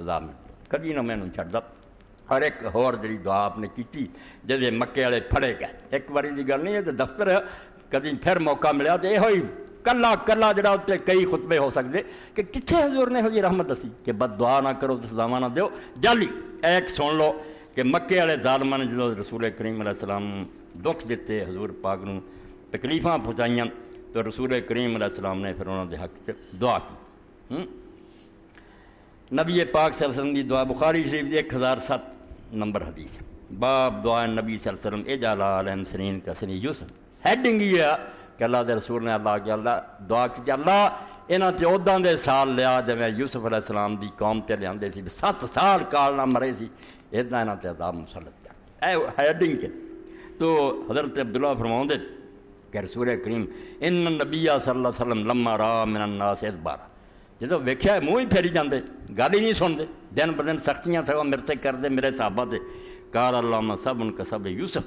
سزا ملتی کدی نہ مینوں چھڈدا۔ ہر ایک ہور جڑی دعا آپ نے کیتی جدے مکے والے پھڑے گئے، ایک باری دی گل نہیں ہے، تو دفتر کدی پھر موقع ملیا تو یہ ہوئی کلا کلا جڑا اتنے کئی خطبے ہو سکتے کہ کتنے حضور نے ہوئی رحمت دسی کہ بد دعا نہ کرو تو سزاواں نہ دیو جالی۔ ایک سن لو کہ مکے والے ظالماں نے جدوں رسول کریم علیہ السلام دکھ دیتے حضور پاک نوں تکلیفاں پہنچائیاں تو رسول کریم علیہ السلام نے پھر انہوں دے حق چ دعا کی۔ نبی پاک صلی اللہ علیہ وسلم دی دعا بخاری شریف 1007 نمبر حدیث، باب دعا نبی صلی اللہ علیہ وسلم اجعل علیہم سنین کا سنی یوسف۔ ہیڈنگ یہ ہے کہ اللہ دے رسول نے اللہ کے اللہ دعا کی اللہ انہاں تے اوداں دے سال لیا جویں یوسف علیہ السلام دی قوم تے لیاندے سی 7 سال کال نہ مرے سی، اتنا انہاں تے عذاب مسلط کر اے ہیڈنگ کے۔ تو حضرت عبداللہ فرماؤندے کہ رسول کریم ان النبی صلی اللہ علیہ وسلم لما را من الناس ادبارا، جدو ویکھیا منہ ہی پھیری جاندے گل ہی نہیں سنتے، دن ب دن سختیاں سگوں میرے تے کردے میرے صحابہ تے، قال اللہم صبر کصبر یوسف،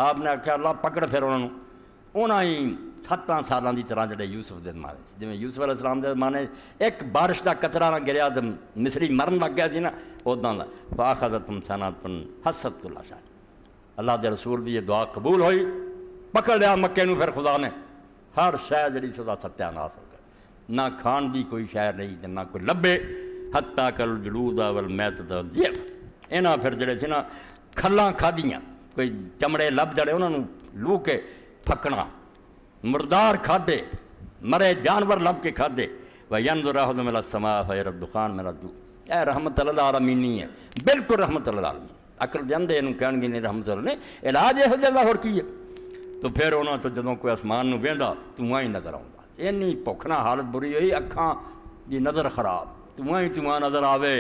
آپ نے آخیا اللہ پکڑ پھر انہاں ہی 7 سالاں دی طرح جڑے یوسف دے مارے جویں یوسف علیہ السلام دے مانے ایک بارش دا قطرہ نہ گریا تو مصری مرن لگ گیا سی نا اوداں دا فاخذتہم سنۃ حست کل شیء۔ اللہ دے رسول دی یہ دعا قبول ہوئی، پکڑ لیا مکے نوں پھر خدا نے، ہر شے جڑی سدا ستیا ناس ہو گیا، نہ کھان دی کوئی شے نہیں نہ کوئی لبے، حتیٰ کل جلود والمیتۃ والذئب، انہاں پھر جڑے سی نا کھلاں کھادیاں، کوئی چمڑے لب جڑے انہاں نوں لو کے پھکنا، مردار کھادے، مرے جانور لب کے کھادے، وَيَنظُرُ أَحَدُهُمْ إِلَى السَّمَاءِ فَيَرَى الدُّخَانَ مِنَ الدُّخَانِ، اے رحمت اللہ العالمین نہیں ہے، بالکل رحمت اللہ العالمین، عقل جاندے انہوں کہن گے نہیں رحمت اللہ نے علاج یہ جگہ ہور کی ہے۔ تو پھر انہوں تو جدوں کوئی آسمان نوں ویندا تواں ہی نظر آؤں گا، اینی بھوک نہ حالت بری ہوئی، اکھاں دی نظر خراب، تواں نظر آوے۔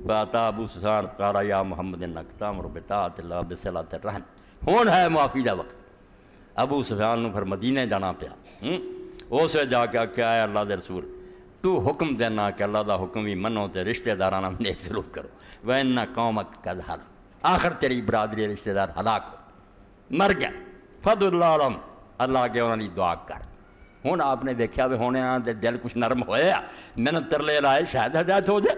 فاتا ابو سفیان قال یا محمد انک تامر بطاعۃ اللہ بصلۃ الرحم، ہون ہے معافی دا وقت۔ ابو سفیان نوں پھر مدینے جانا پیا، اس جا کے آخیا اے اللہ دے رسول تو حکم دینا کہ اللہ دا حکم بھی منو تے رشتہ داراں نال نیک سلوک کرو، وَإِنَّ قَوْمَكَ قَدْ هَلَكُوا، آخر تیری برادری رشتہ دار ہلاک ہو مر گیا، فضل اللہ علیہم، اللہ کے انہوں نے دعا کر۔ ہوں آپ نے دیکھا بھی ہونے دل کچھ نرم ہویا، محنت ترلے لائے شاید ہدایت ہو جائے۔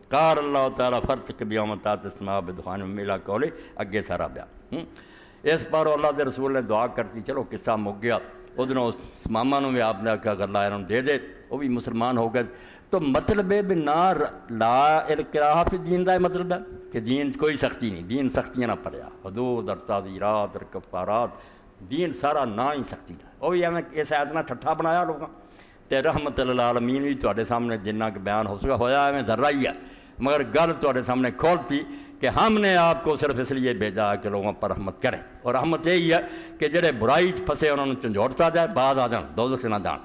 قال اللہ تعالیٰ فرتق بیوم تحت السماء بدخان ملا قولے، اگے سارا بیان۔ اس پر اللہ دے رسول نے دعا کرتی، چلو قصہ مک گیا۔ ادھروں ماما نوں بھی آپ نے آخیا اللہ انہوں دے دے، وہ بھی مسلمان ہو گئے۔ تو مطلب ہے بھی نہ لا الکراہ فی الدین کا مطلب ہے کہ دین کوئی سختی نہیں، دین سختیاں نہ پڑیا، حدود اور تعزیرات اور کفارات، دین سارا نہ ہی سختی کا، وہ بھی ایویں اس آیت نہ ٹھٹھا بنایا لوگاں تے رحمت للعالمین بھی تواڈے سامنے جنہ کہ بیان ہو سکا ہویا ایویں ذرہ ہی ہے، مگر گل تواڈے سامنے کھولتی کہ ہم نے آپ کو صرف اس لیے بھیجا کہ لوگوں پر رحمت کریں، اور رحمت یہی ہے کہ جڑے برائی پھسے انہوں نے جھنجھوڑتا جائے، بعد آ جان دوزخ نہ جان،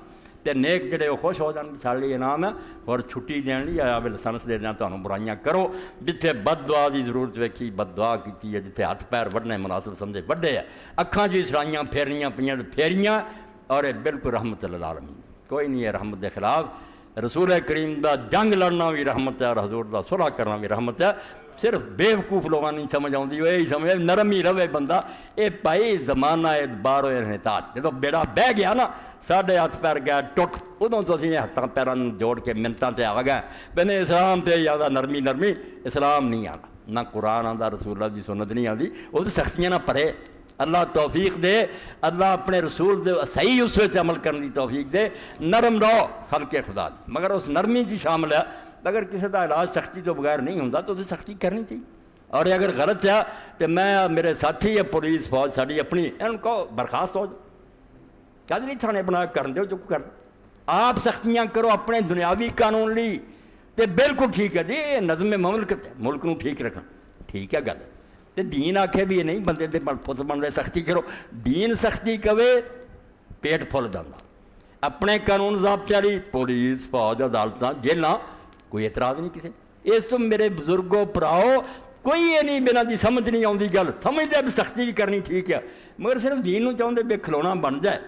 تے نیک جڑے وہ خوش ہو جان سارے لیے انعام ہے، اور چھٹی دین لی آیا لائسنس دے دینا تمہیں برائیاں کرو، جتھے بد دعا کی ضرورت ویکھی بد دعا کی ہے، جتھے ہاتھ پیر وڈنے مناسب سمجھے وڈے ہے، اکھاں جی سرائیاں پھیرنیاں پئیاں پھیریاں، اور بالکل رحمت للعالمین کوئی نہیں ہے رحمت دے خلاف۔ رسول کریم دا جنگ لڑنا بھی رحمت ہے، اور حضور دا صلح کرنا بھی رحمت ہے۔ صرف بیوقوف لوگوں نہیں سمجھ آتی، وہ یہی سمجھ نرم ہی رہے بندہ، اے بھائی زمانہ ادبار و انحطاط، جدو بیڑا بہ گیا نا ساڈے ہاتھ پیر گیا ٹوٹ، ادوں تو اسی ہاتھاں پیراں جوڑ کے منتاں تے آ گئے بنے اسلام تے آتا نرمی نرمی، اسلام نہیں آتا، نہ قرآن آتا، رسول اللہ دی سنت نہیں آتی، وہ تو سختیاں نہ پڑھے، اللہ توفیق دے، اللہ اپنے رسول دے صحیح اس وچ عمل کرنے دی توفیق دے، نرم رہو خلق خدا دی، مگر اس نرمی جی شامل ہے، اگر کسی کا علاج سختی تو بغیر نہیں ہوتا تو اسے سختی کرنی چاہیے، اور اگر غلط ہے تو میں میرے ساتھی ہے پولیس فوج ساری اپنی ان کو برخاست ہو جائے، کد نہیں تھانے بنا کر دو جو کر آپ سختیاں کرو اپنے دنیاوی قانون لی تے بالکل ٹھیک ہے جی، نظم مملکت ہے، ملک نو ٹھیک رکھنا ٹھیک ہے گل، تے دین آکھے بھی یہ نہیں بندے دے پتر بن رہے سختی کرو، دین سختی کہے پیٹ پھل جانا، اپنے قانون ضابطے والی پولیس فوج عدالتاں جیلاں کوئی اعتراض نہیں کسی، اس تو میرے بزرگوں پراؤ کوئی یہ نہیں بنا دی سمجھ نہیں آتی گل، سمجھتے بھی سختی بھی کرنی ٹھیک ہے، مگر صرف دین نو چاہتے بے کھلونا بن جائے،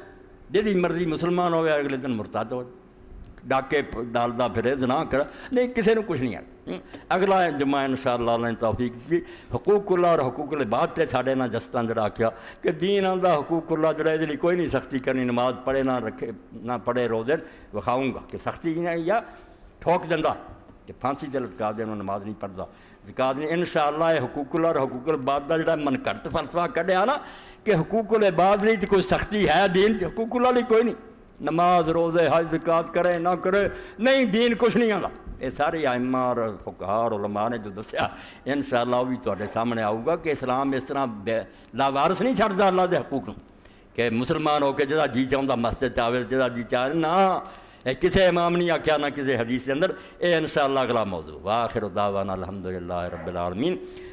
جی مرضی مسلمان ہوئے اگلے دن مرتد ہو ڈاکے ڈالدا پھرے زنا کر نہیں کسی نے کچھ نہیں آ، اگلا جمعہ انشاءاللہ اللہ نے توفیق دی، حقوق اللہ اور حقوق العباد تے ساڈے نہ جستان جڑا کیا کہ دین آندا حقوق اللہ جڑا یہ لیے کوئی نہیں سختی کرنی، نماز پڑھے نہ رکھے نہ پڑھے روزے وکھاؤں گا کہ سختی نہیں یا ٹھوک جندا کہ پھانسی تے لٹکا دے انہوں نماز نہیں پڑھتا زکات نہیں انشاءاللہ یہ حقوق اللہ اور حقوق العباد کا جڑا منقرط فلسفہ کڈیا نا کہ حقوق العباد نہیں تو کوئی سختی ہے دین حقوق اللہ کوئی نہیں نماز روزے حج زکات کرے نہ کرے نہیں دین کچھ نہیں آتا یہ سارے ائمہ اور فقہاء اور علماء نے جو دسیا انشاءاللہ وہ بھی تواڈے سامنے آؤ گا کہ اسلام اس طرح لاوارث نہیں چھڈدا اللہ دے حقوق کہ مسلمان ہو کے جہاں جی چاہتا مسجد چاہے جہاں جی چاہے نہ کسی امام نہیں آخیا نہ کسی حدیث کے اندر یہ انشاءاللہ اگلا موضوع وآخر دعوانا الحمدللہ رب العالمین